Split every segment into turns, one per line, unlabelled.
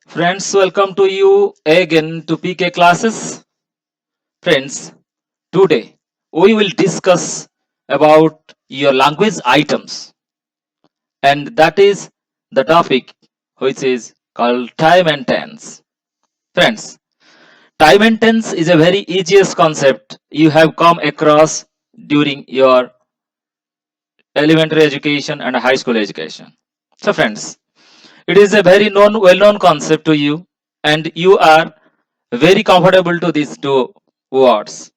Friends, welcome to you again to PK classes. Friends, today we will discuss about your language items, and that is the topic which is called time and tense. Friends, time and tense is a very easiest concept you have come across during your elementary education and high school education. So friends, it is a very well-known concept to you, and you are very comfortable to these two words.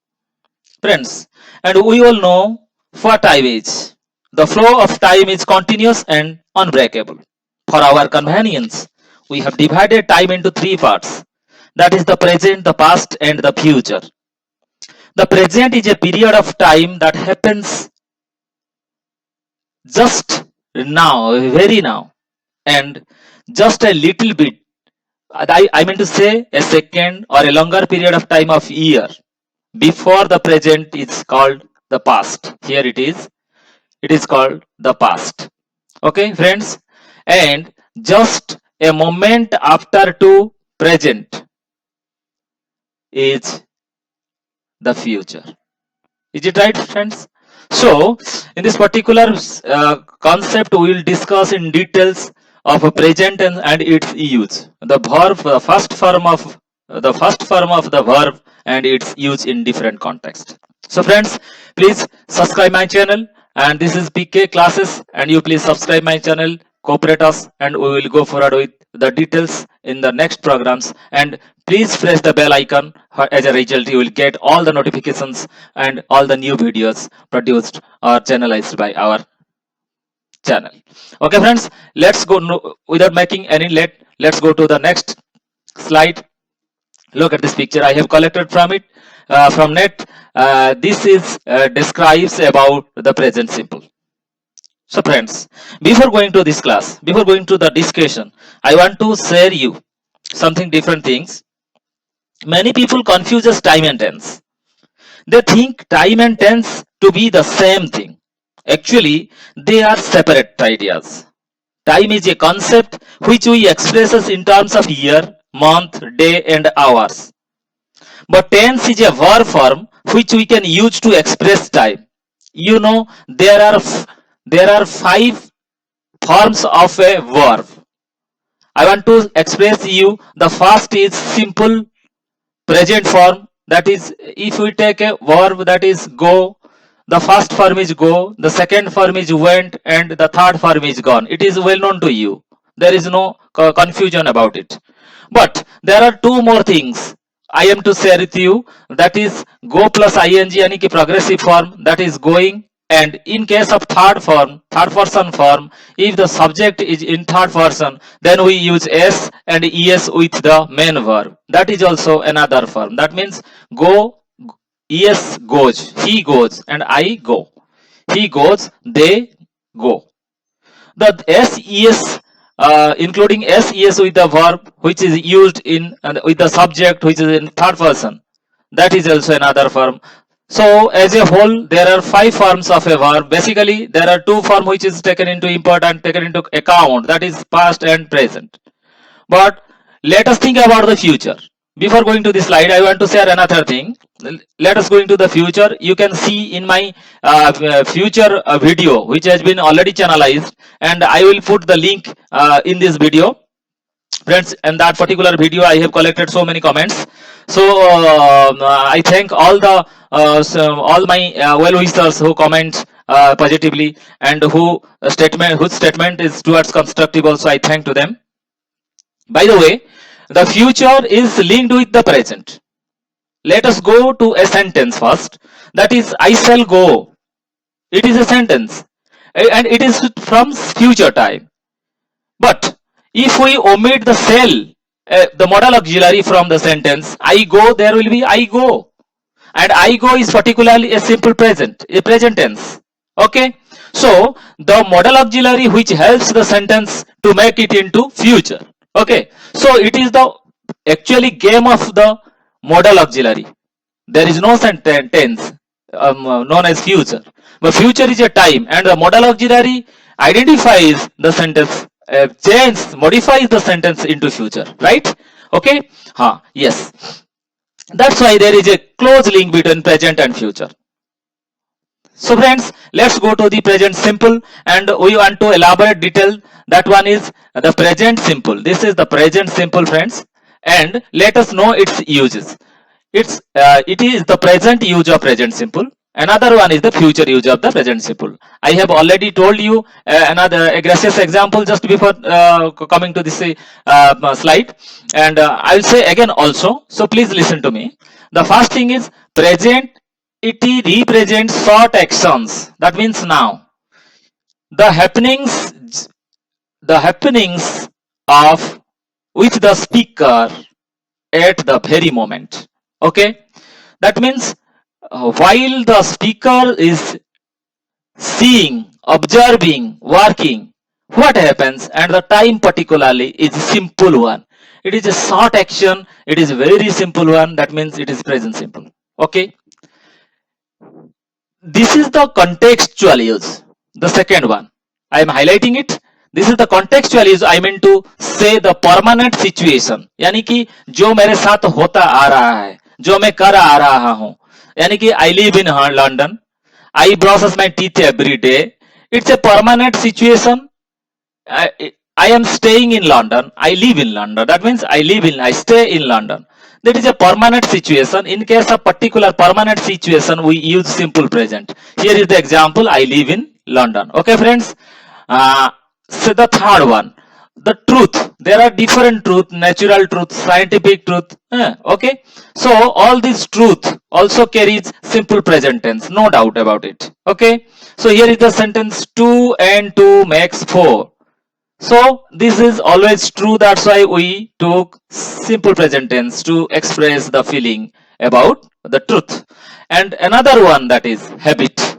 Friends, and we all know what time is. The flow of time is continuous and unbreakable. For our convenience, we have divided time into three parts. That is the present, the past, and the future. The present is a period of time that happens just now, very now, and just a little bit. I mean to say a second or a longer period of time of year before the present is called the past. Here it is called the past. Okay, friends, and just a moment after to present is the future. Is it right, friends? So, in this particular concept, we will discuss in details of a present and its use. The verb, the first form of the verb and its use in different contexts. So, friends, please subscribe my channel. And this is PK classes, and you please subscribe my channel, cooperate us, and we will go forward with the details in the next programs. And please press the bell icon. As a result, you will get all the notifications and all the new videos produced or channelized by our channel. Okay, friends, let's go without making any let's go to the next slide. Look at this picture I have collected from it from net. This is describes about the present simple. So friends, before going to this class, before going to the discussion, I want to share you something different things. Many people confuses time and tense. They think time and tense to be the same thing. Actually, they are separate ideas. Time is a concept which we expresses in terms of year, month, day and hours. But tense is a verb form which we can use to express time. You know, there are five forms of a verb. I want to express you. The first is simple present form. That is, if we take a verb that is go, the first form is go, the second form is went, and the third form is gone. It is well known to you. There is no confusion about it. But there are two more things I am to share with you. That is go plus ing, yani ki progressive form, that is going. And in case of third person form, if the subject is in third person, then we use s and es with the main verb. That is also another form. That means go, es goes, he goes, and I go. He goes, they go. The ses including ses with the verb which is used in with the subject which is in third person, that is also another form. So as a whole, there are five forms of a verb. Basically, there are two forms which is taken into account, that is past and present. But let us think about the future. Before going to this slide, I want to share another thing. Let us go into the future. You can see in my future video, which has been already channelized, and I will put the link in this video. Friends, in that particular video, I have collected so many comments. So I thank all my well wishers who comment positively and whose statement is towards constructive. Also, I thank to them. By the way, the future is linked with the present. Let us go to a sentence first. That is, I shall go. It is a sentence, and it is from future time. But if we omit the shall, the modal auxiliary from the sentence, I go, there will be I go. And I go is particularly a simple present, a present tense. Okay. So the modal auxiliary which helps the sentence to make it into future. Okay. So it is the actually game of the modal auxiliary. There is no tense known as future. But future is a time, and the modal auxiliary identifies the sentence modifies the sentence into future, right? Okay. Yes, that's why there is a close link between present and future. So friends, let's go to the present simple, and we want to elaborate detail. That one is the present simple. This is the present simple, friends, and let us know its uses. It is the present use of present simple. Another one is the future use of the present simple. I have already told you another a gracious example just before coming to this slide, and I will say again also. So please listen to me. The first thing is present. It represents short actions. That means now the happenings of with the speaker at the very moment. Okay, that means while the speaker is seeing, observing, working, what happens, and the time particularly is simple one. It is a short action. It is a very simple one. That means it is present simple. Okay. This is the contextual use. The second one, I am highlighting it. This is the contextual use. I mean to say the permanent situation, यानी कि जो मेरे साथ होता आ रहा है, जो मैं कर आ रहा हूं, यानी कि I live in London, I brush my teeth every day. It's a permanent situation. I am staying in London. I live in London. That means I stay in London. That is a permanent situation. In case of particular permanent situation, we use simple present. Here is the example. I live in London. Okay, friends. So the third one, the truth. There are different truth, natural truth, scientific truth. Okay. So all this truth also carries simple present tense. No doubt about it. Okay. So here is the sentence 2 and 2 makes 4. So this is always true. That's why we took simple present tense to express the feeling about the truth. And another one, that is habit.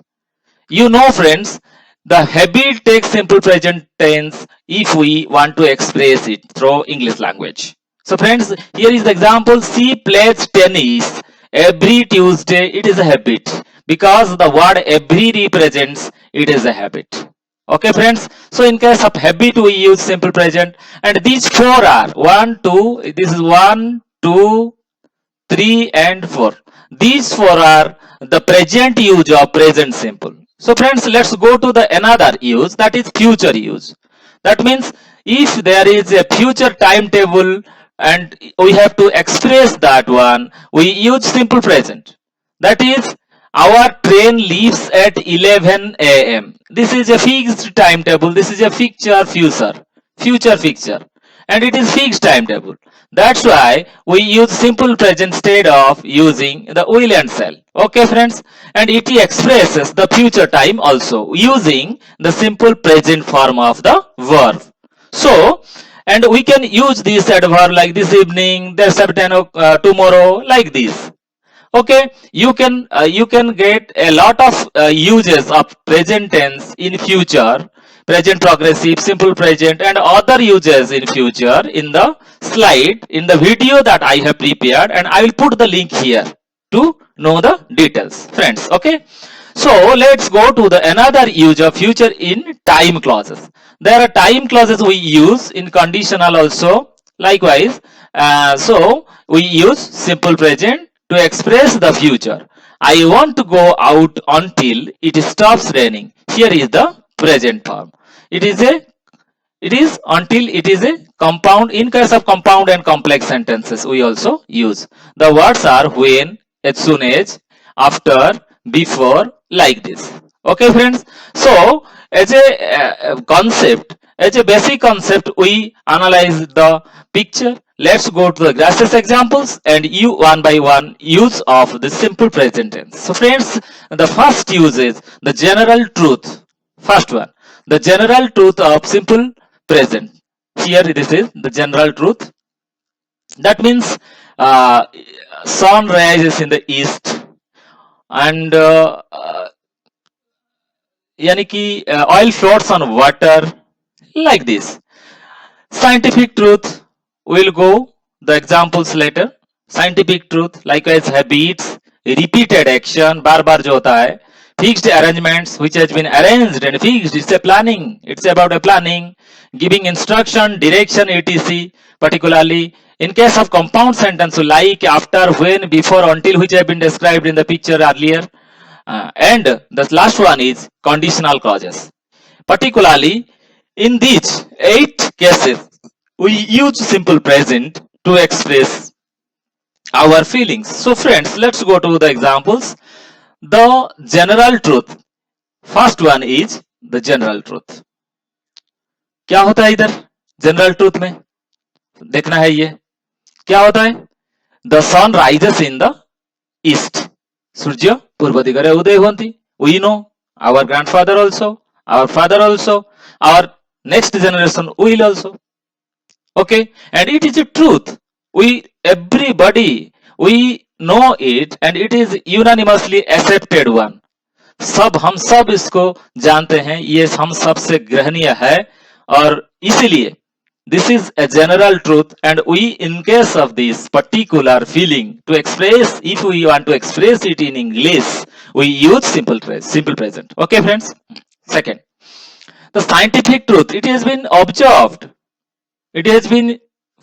You know, friends, the habit takes simple present tense if we want to express it through English language. So friends, here is the example. She plays tennis every Tuesday. It is a habit because the word every represents it is a habit. Okay, friends. So in case of habit, we use simple present, and these four are 1, 2. This is 1, 2, 3, and 4. These four are the present use of present simple. So friends, let's go to the another use, that is future use. That means if there is a future timetable and we have to express that one, we use simple present. That is, our train leaves at 11 a.m. This is a fixed timetable. This is a future fixture, and it is fixed timetable. That's why we use simple present instead of using the will and shall. Okay, friends, and it expresses the future time also using the simple present form of the verb. So, and we can use this adverb like this evening, there's tomorrow, like this. Okay, you can get a lot of uses of present tense in future, present progressive, simple present, and other uses in future in the slide, in the video that I have prepared, and I will put the link here to know the details, friends. Okay, so let's go to the another use of future in time clauses. There are time clauses we use in conditional also. Likewise, so we use simple present to express the future. I want to go out until it stops raining. Here is the present form. It is until it is a compound. In case of compound and complex sentences, we also use. The words are when, as soon as, after, before, like this. Okay, friends. So as a concept, as a basic concept, we analyze the picture. Let's go to the gracious examples and you one by one use of the simple present tense. So friends, the first use is the general truth. First one, the general truth of simple present. Here this is the general truth. That means sun rises in the east, and yani ki oil floats on water, like this. Scientific truth, we'll go the examples later. Scientific truth, likewise habits, repeated action, बार बार जो होता है, fixed arrangements which has been arranged and fixed. It's a planning. It's about a planning, giving instruction, direction, etc. Particularly in case of compound sentence like after, when, before, until, which have been described in the picture earlier. And the last one is conditional clauses. Particularly in these 8 cases, we use simple present to express our feelings. So friends, let's go to the examples. The general truth. First one is the general truth. क्या होता है इधर general truth में? देखना है ये क्या होता है. The sun rises in the east. सूर्य पूर्व दिगरे उदय होती. We know our grandfather also, our father also, our next generation will also. Okay, and it is a truth. Everybody, we know it, and it is unanimously accepted one. हम सब इसको जानते हैं, ये हम सब से ग्रहणीय है, और इसीलिए this is a general truth, and we, in case of this particular feeling, to express, if we want to express it in English, we use simple present. Okay, friends. Second, the scientific truth. It has been observed. It has been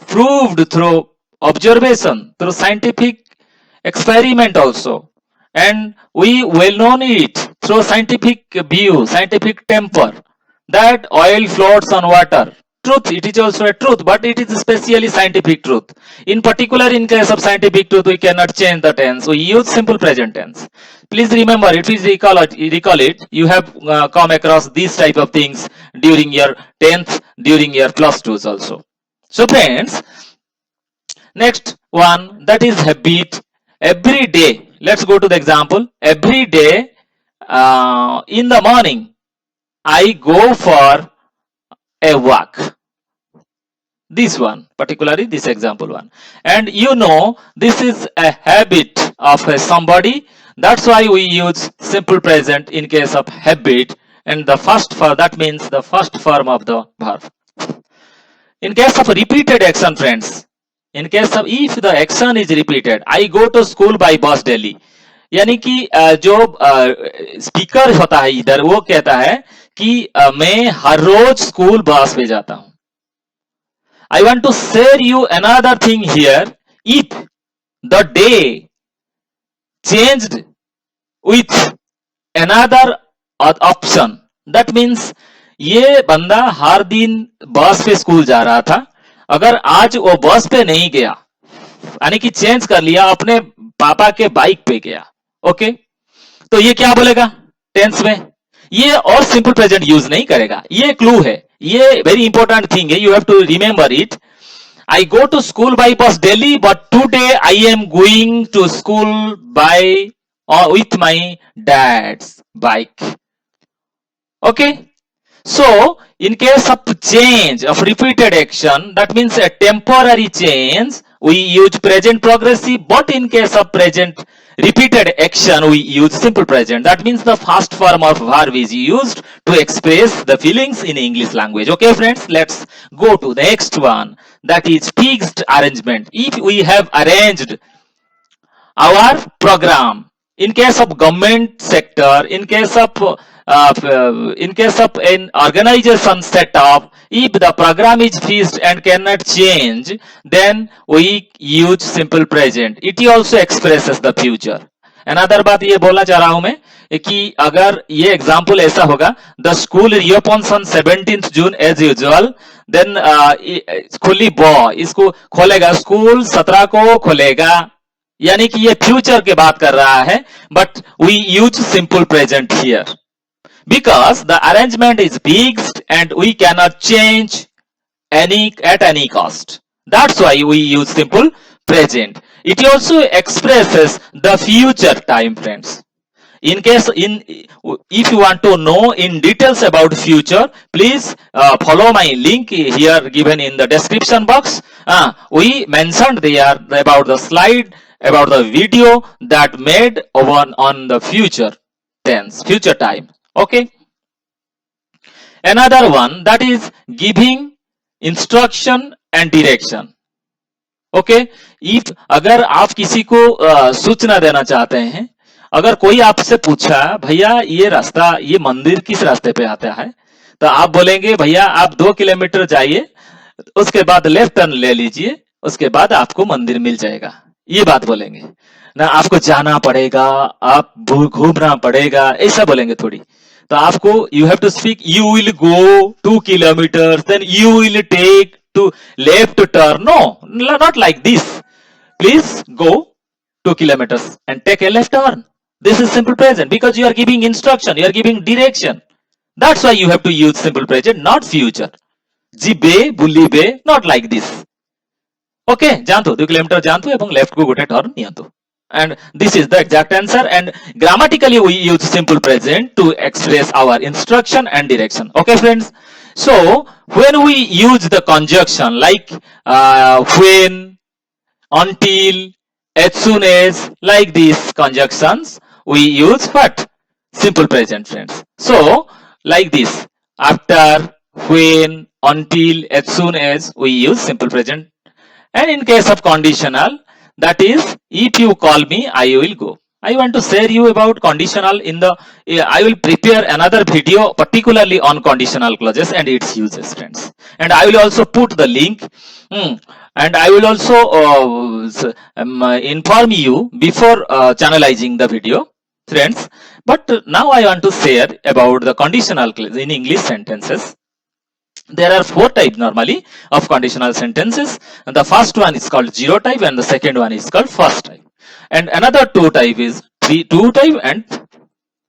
proved through observation, through scientific experiment also, and we well known it through scientific view, scientific temper, that oil floats on water. Truth, it is also a truth, but it is especially scientific truth. In particular, in case of scientific truth, we cannot change the tense. We use simple present tense. Please remember, if you recall it, you have come across these type of things during your 10th, during your plus 2s also. So friends, next one, that is habit. Every day, let's go to the example. Every day in the morning, I go for a walk. This one, particularly this example one. And you know, this is a habit of somebody. That's why we use simple present in case of habit. And the first form, that means the first form of the verb. In case of repeated action, friends, in case of if the action is repeated, I go to school by bus daily. यानी कि जो speaker होता है इधर, वो कहता है कि मैं हर रोज स्कूल बस में जाता हूं. I want to share you another thing here. If the day changed with another option, that means ये बंदा हर दिन बस पे स्कूल जा रहा था, अगर आज वो बस पे नहीं गया, यानी कि चेंज कर लिया, अपने पापा के बाइक पे गया. ओके, तो ये क्या बोलेगा टेंस में? ये और सिंपल प्रेजेंट यूज नहीं करेगा. ये क्लू है, ये वेरी इंपॉर्टेंट थिंग है, you have to remember it. I go to school by bus daily, but today I am going to school by or with my dad's bike. Okay, so in case of change of repeated action, that means a temporary change, we use present progressive, but in case of present repeated action, we use simple present. That means the first form of verb is used to express the feelings in English language. Okay, friends, let's go to the next one, that is fixed arrangement. If we have arranged our program, in case of government sector, in case of an organization setup, if the program is fixed and cannot change, then we use simple present. It also expresses the future. Another बात ये बोलना चाह रहा हूं मैं कि अगर ये एग्जाम्पल ऐसा होगा, the school reopens on 17th June as usual, then खुली बॉ, इसको खोलेगा, स्कूल 17 को खोलेगा, यानी कि ये फ्यूचर के बात कर रहा है, but we use simple present here because the arrangement is fixed and we cannot change at any cost. That's why we use simple present. It also expresses the future time, friends. In case if you want to know in details about future, please follow my link here given in the description box. We mentioned there about the slide, about the video that made on the future tense, future time. Okay, another one, that is giving instruction and direction. Okay, if अगर आप किसी को सूचना देना चाहते हैं, अगर कोई आपसे पूछा भैया ये रास्ता, ये मंदिर किस रास्ते पे आता है, तो आप बोलेंगे भैया आप 2 किलोमीटर जाइए, उसके बाद लेफ्ट टर्न ले लीजिए, उसके बाद आपको मंदिर मिल जाएगा, ये बात बोलेंगे ना। आपको जाना पड़ेगा, आप घूमना पड़ेगा, ऐसा बोलेंगे थोड़ी। तो आपको you have to speak, you will go 2 kilometre, then you will take to left turn, no, not like this, please go 2 kilometers and take a left turn. This is simple present because you are giving instruction, you are giving direction. That's why you have to use simple present, not future. Jibe, bulibe, not like this. Okay, janto 2 kilometer janto ebong left ko gote turn niyanto. And this is the exact answer. And grammatically we use simple present to express our instruction and direction. Okay, friends. So when we use the conjunction like when, until, as soon as, like these conjunctions, we use what? Simple present, friends. So, like this, after, when, until, as soon as, we use simple present. And in case of conditional, that is, if you call me, I will go. I want to share you about conditional in the, I will prepare another video particularly on conditional clauses and its uses, friends. And I will also put the link. And I will also inform you before channelizing the video, friends. But now I want to share about the conditional clause in English sentences. There are 4 types normally of conditional sentences. And the first one is called 0 type and the second one is called first type. And another 2 type is 2 type and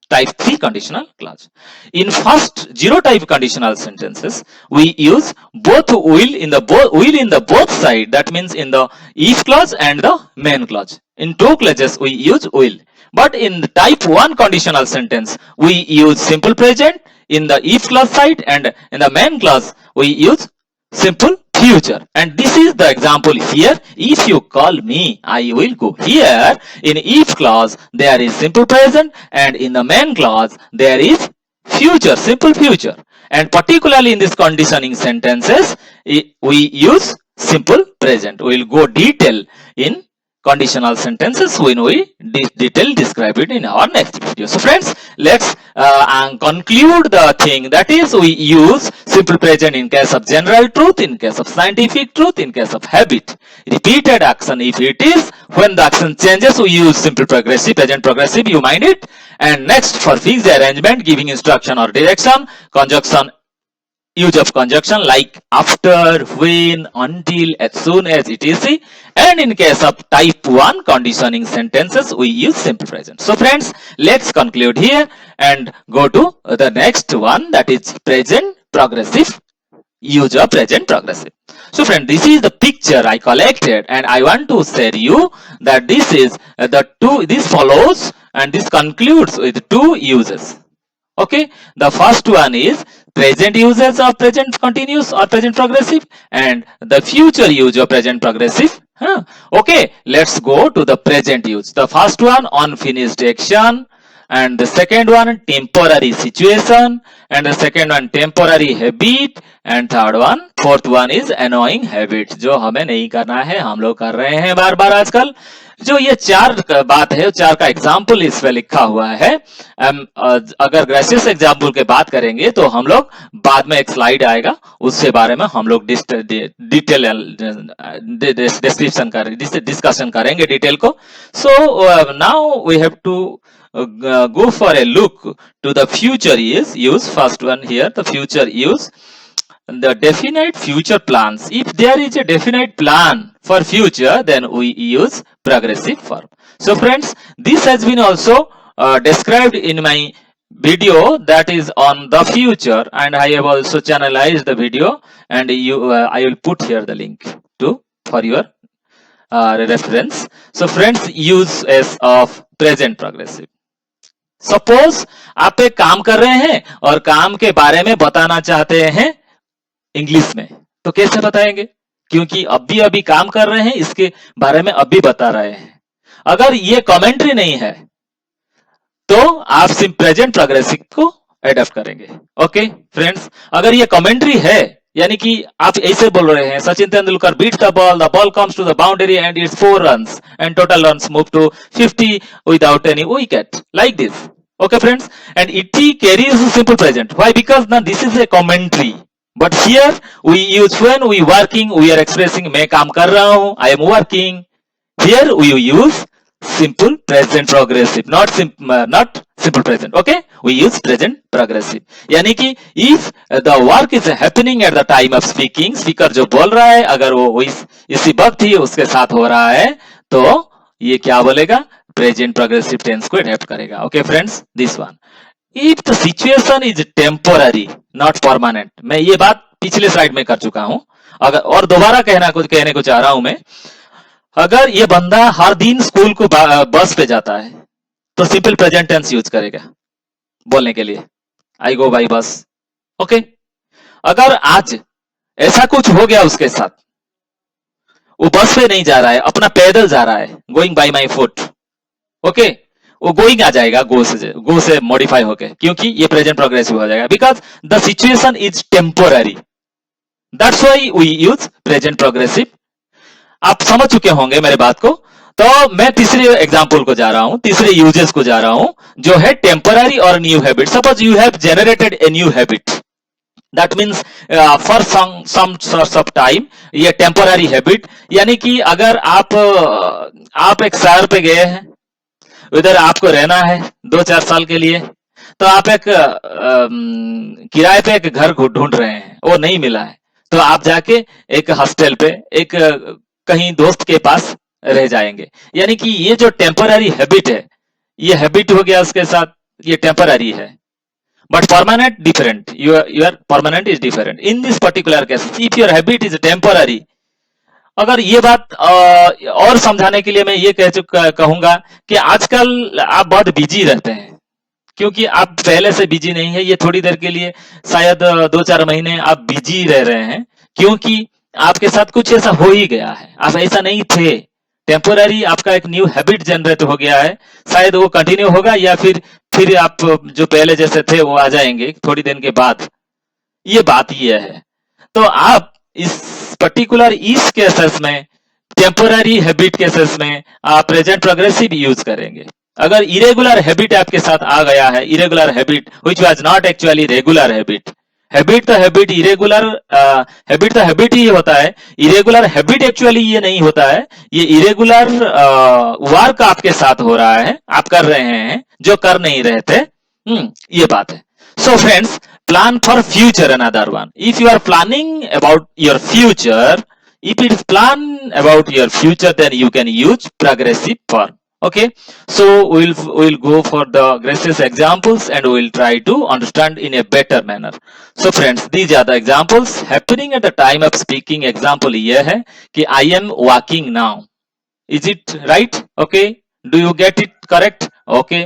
type 3 conditional clause. In first 0 type conditional sentences, we use both will in the both side. That means in the if clause and the main clause. In 2 clauses we use will. But in the type 1 conditional sentence, we use simple present in the if clause side, and in the main clause we use simple future. And this is the example here. If you call me, I will go. Here in if clause there is simple present, and in the main clause there is future, simple future. And particularly in this conditioning sentences, we use simple present. We will go detail in conditional sentences when we detail describe it in our next video. So friends, let's conclude the thing, that is we use simple present in case of general truth, in case of scientific truth, in case of habit. Repeated action, if it is when the action changes, we use simple progressive, present progressive, you mind it. And next, for fixed arrangement, giving instruction or direction, conjunction, use of conjunction like after, when, until, as soon as, etc. And in case of type 1 conditioning sentences, we use simple present. So friends, let's conclude here and go to the next one, that is present progressive, use of present progressive. So friend, this is the picture I collected, and I want to share you that this is this follows and this concludes with 2 uses. Okay, the first one is present uses of present continuous or present progressive, and the future use of present progressive. Okay, let's go to the present use. The first one, unfinished action, and the second one, temporary situation, and the second one, temporary habit, and third one, fourth one is annoying habit, जो हमें नहीं करना है, हम लोग कर रहे हैं बार बार आजकल. जो ये 4 बात है, 4 का एग्जाम्पल इसमें लिखा हुआ है. अगर ग्रेसियस एग्जाम्पल के बात करेंगे तो हम लोग बाद में एक स्लाइड आएगा, उससे बारे में हम लोग डिटेल डिस्कशन करेंगे डिटेल को. So now we have to go for a look to the future use. First one here, the future use. The definite future plans. If there is a definite plan for future, then we use progressive form. So friends, this has been also described in my video that is on the future, and I have also channelized the video, and I will put here the link for your reference. So friends, use as of present progressive. Suppose आप एक काम कर रहे हैं और काम के बारे में बताना चाहते हैं इंग्लिश में, तो कैसे बताएंगे? क्योंकि अभी काम कर रहे हैं, इसके बारे में अभी बता रहे हैं. अगर ये कमेंट्री नहीं है तो आप सिर्फ प्रेजेंट प्रोग्रेसिव को एडॉप्ट करेंगे. ओके फ्रेंड्स, अगर ये कमेंट्री है यानी कि आप ऐसे बोल रहे हैं, Sachin Tendulkar beat the ball comes to the boundary and it's 4 runs and total runs move to 50 without any wicket, like this. Okay friends, and it carries simple present. Why? Because now this is a commentary, but here we use when we working, we are expressing मैं काम कर रहा हूं, I am working. Here we use simple present progressive, not simple present. Okay, we use present progressive. यानी कि if the work is happening at the time of speaking, speaker जो बोल रहा है अगर वो इसी वक्त ही उसके साथ हो रहा है तो ये क्या बोलेगा, प्रेजेंट प्रोग्रेसिव टेंस को एडेप्ट करेगा. Okay friends, this one. If the situation is temporary not permanent, मैं ये बात पिछले स्लाइड में कर चुका हूं, अगर और दोबारा कहने को चाह रहा हूं मैं, अगर ये बंदा हर दिन स्कूल को बस पे जाता है तो सिंपल प्रेजेंट टेंस यूज करेगा बोलने के लिए, आई गो बाई बस. ओके, अगर आज ऐसा कुछ हो गया उसके साथ, वो बस पे नहीं जा रहा है, अपना पैदल जा रहा है, going by my foot. Okay, वो गोइंग आ जाएगा गो से मॉडिफाई होके, क्योंकि ये प्रेजेंट प्रोग्रेसिव हो जाएगा, because the situation is temporary. That's why we use present progressive. आप समझ चुके होंगे मेरे बात को. तो मैं तीसरे एग्जाम्पल को जा रहा हूं, तीसरे यूजेस को जा रहा हूं, जो है टेम्पोररी और new habit. Suppose you have generated a new habit, that means for some source of time, ये टेम्पोररी हैबिट. यानी कि अगर आप एक शहर पे गए हैं, उधर आपको रहना है 2-4 साल के लिए, तो आप एक किराए पे एक घर ढूंढ रहे हैं, वो नहीं मिला है, तो आप जाके एक हॉस्टल पे एक कहीं दोस्त के पास रह जाएंगे. यानी कि ये जो टेम्पररी हैबिट है, ये हैबिट हो गया उसके साथ, ये टेम्पररी है, but permanent different. Your permanent is different. In this particular case if your habit is temporary, अगर ये बात और समझाने के लिए मैं ये कहूंगा कि आजकल आप बहुत बिजी रहते हैं, क्योंकि आप पहले से बिजी नहीं है, ये थोड़ी देर के लिए शायद 2-4 महीने आप बिजी रह रहे हैं, क्योंकि आपके साथ कुछ ऐसा हो ही गया है, आप ऐसा नहीं थे. टेम्पोररी आपका एक न्यू हैबिट जनरेट हो गया है, शायद वो कंटिन्यू होगा या फिर आप जो पहले जैसे थे वो आ जाएंगे थोड़ी दिन के बाद. ये बात ये है. तो आप इस पर्टिकुलर इस केसेस में, टेम्पोररी हैबिट केसेस में आप प्रेजेंट प्रोग्रेसिव यूज करेंगे. अगर इरेगुलर हैबिट आपके साथ आ गया है, irregular habit which was not actually regular habit, habit तो हैबिट, इरेगुलर हैबिट तो हैबिट ही होता है, इरेगुलर हैबिट एक्चुअली ये नहीं होता है. ये इरेगुलर वर्क आपके साथ हो रहा है, आप कर रहे हैं जो कर नहीं रहे थे. ये बात है. So friends, plan for future, another one. If you are planning about your future, if it is plan about your future, then you can use progressive form. Okay, so we'll go for the gracious examples and we'll try to understand in a better manner. So friends, these are the examples happening at the time of speaking. Example ये है कि I am walking now. Is it right? Okay, do you get it correct? Okay.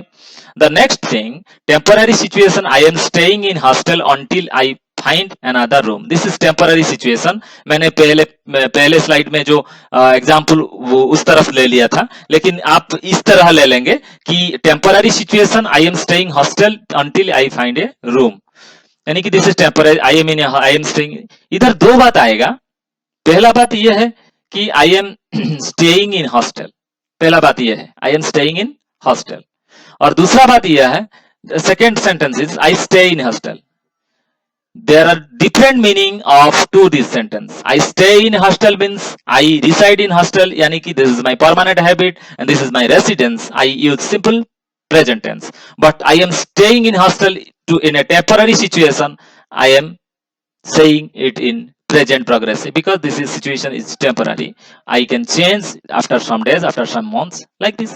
The next thing, temporary situation, I am staying in hostel until I find another room. This is temporary situation. मैंने पहले slide में जो example वो उस तरफ ले लिया था, लेकिन आप इस तरह ले लेंगे कि temporary situation, I am staying hostel until I find a room. यानी कि this is temporary, I am staying. इधर दो बात आएगा. पहला बात यह है कि I am staying in hostel. पहला बात यह है I am staying in hostel. और दूसरा बात यह है, second sentence is I stay in hostel. There are different meaning of two this sentence. I stay in hostel means I reside in hostel, यानी कि this is my permanent habit and this is my residence. I use simple present tense. But I am staying in hostel to in a temporary situation, I am saying it in present progressive because this is situation is temporary. I can change after some days, after some months, like this.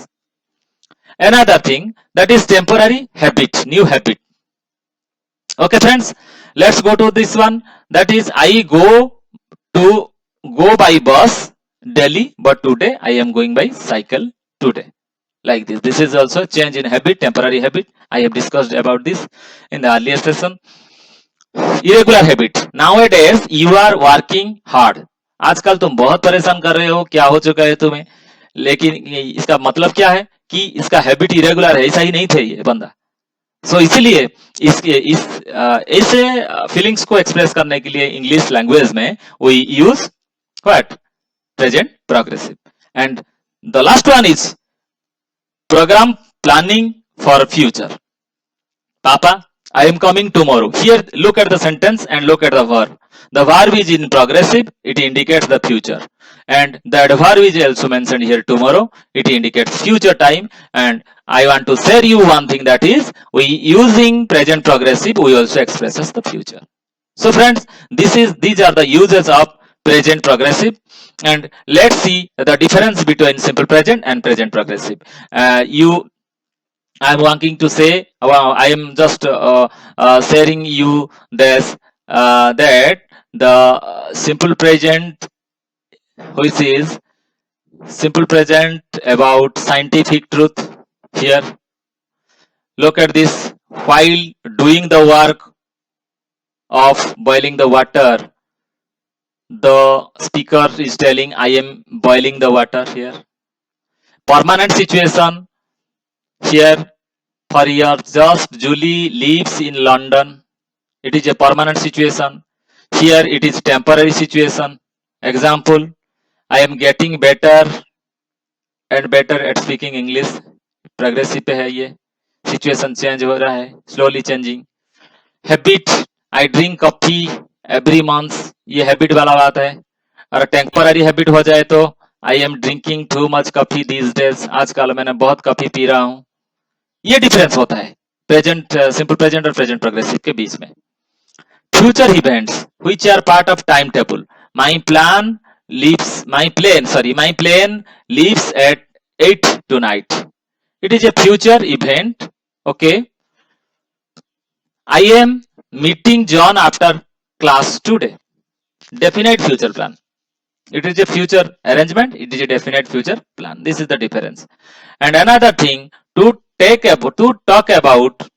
Another thing, that is temporary habit, new habit. Okay friends, let's go to this one. That is I go by bus daily, but today I am going by cycle today, like this. This is also change in habit, temporary habit. I have discussed about this in the earlier session. Irregular habit, nowadays you are working hard. आजकल तुम बहुत परेशान कर रहे हो, क्या हो चुका है तुम्हें, लेकिन इसका मतलब क्या है कि इसका हैबिट इरेगुलर है, ऐसा ही नहीं थे ये बंदा. सो इसलिए ऐसे फीलिंग्स को एक्सप्रेस करने के लिए इंग्लिश लैंग्वेज में we use what present progressive. And the last one is program planning for future. Papa, I am coming tomorrow. Here, look at the sentence and look at the verb. The verb is in progressive, it indicates the future. And the adverb is also mentioned here tomorrow, it indicates future time. And I want to share you one thing, that is, we using present progressive, we also expresses the future. So friends, these are the uses of present progressive. And let's see the difference between simple present and present progressive. I am wanting to say, I am just sharing you this, that the simple present, which is simple present about scientific truth. Here, look at this. While doing the work of boiling the water, the speaker is telling, I am boiling the water here. Permanent situation. Here, for year, just Julie lives in London. It is a permanent situation. Here, it is temporary situation. Example, I am getting better and better at speaking English. Progressive पे है ये. Situation change हो रहा है. Slowly changing. Habit, I drink coffee every month. ये habit वाला बात है. और temporary habit हो जाए तो I am drinking too much coffee these days. आजकल मैंने बहुत कॉफी पी रहा हूँ. ये डिफरेंस होता है प्रेजेंट सिंपल प्रेजेंट और प्रेजेंट प्रोग्रेसिव के बीच में. Future events which are part of time table. My plane leaves at 8 tonight. It is a future event. Okay. I am meeting John after class today. Definite future plan. It is a future arrangement. It is a definite future plan. This is the difference. And another thing, to talk about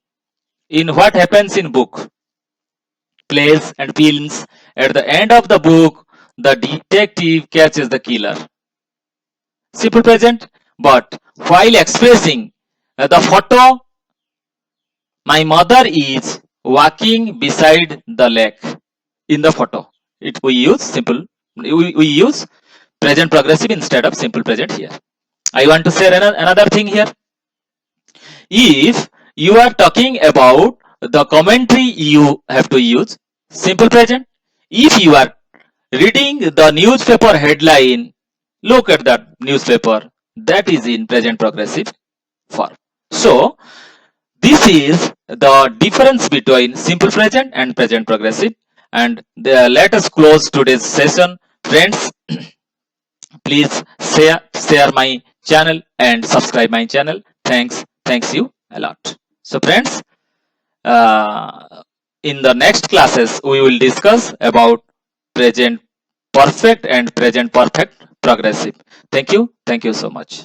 in what happens in book, plays and films. At the end of the book, the detective catches the killer. Simple present. But while expressing the photo, my mother is walking beside the lake. In the photo, we use present progressive instead of simple present here. I want to say another thing here. If you are talking about the commentary, you have to use simple present. If you are reading the newspaper headline, look at that newspaper, that is in present progressive form. So this is the difference between simple present and present progressive. And let us close today's session. Friends, please share my channel and subscribe my channel. Thanks you a lot. So friends, in the next classes we will discuss about present perfect and present perfect progressive. Thank you so much.